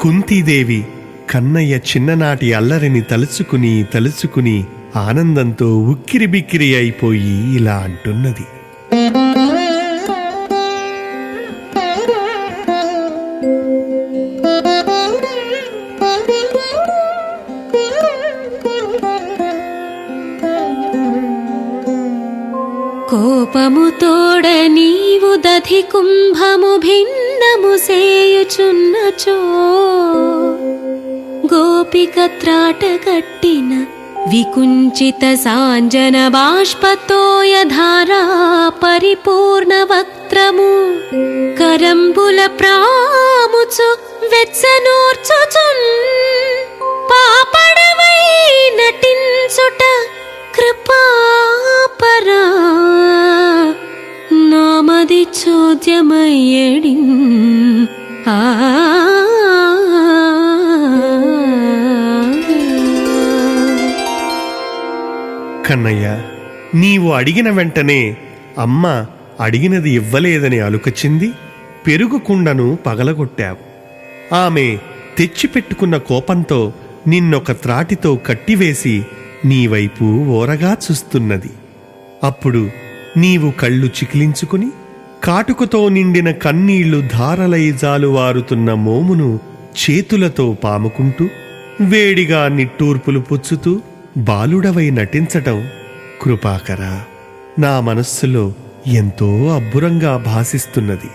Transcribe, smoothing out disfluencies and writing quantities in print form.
కుంతీదేవి కన్నయ్య చిన్ననాటి అల్లరిని తలుచుకుని ఆనందంతో ఉక్కిరిబిక్కిరి అయిపోయి ఇలా అంటున్నది. కోపము తోడ నీవు దధి కుంభము భిన్నము సేయుచున్నచో గోపిక త్రాట కట్టిన వికుంచిత సాంజన బాష్పతోయ ధారా పరిపూర్ణ వక్త్రము కరంబుల ప్రాముచు వెచ్చనూర్చుచున్ పాపడవై నటించుట కృపాపరా నామది చోద్యమయ్యడి కన్నయ్య, నీవు అడిగిన వెంటనే అమ్మ అడిగినది ఇవ్వలేదని అలుకచింది పెరుగు కుండను పగలగొట్టావు. ఆమె తెచ్చిపెట్టుకున్న కోపంతో నిన్నొక త్రాటితో కట్టివేసి నీవైపు ఓరగా చూస్తున్నది. అప్పుడు నీవు కళ్ళు చికిలించుకుని కాటుకతో నిండిన కన్నీళ్లు ధారలై జాలువారుతున్న మోమును చేతులతో పాముకుంటూ వేడిగా నిట్టూర్పులు పుచ్చుతూ బాలుడవై నటించటం కృపాకర నా మనస్సులో ఎంతో అబ్బురంగా భాసిస్తున్నది.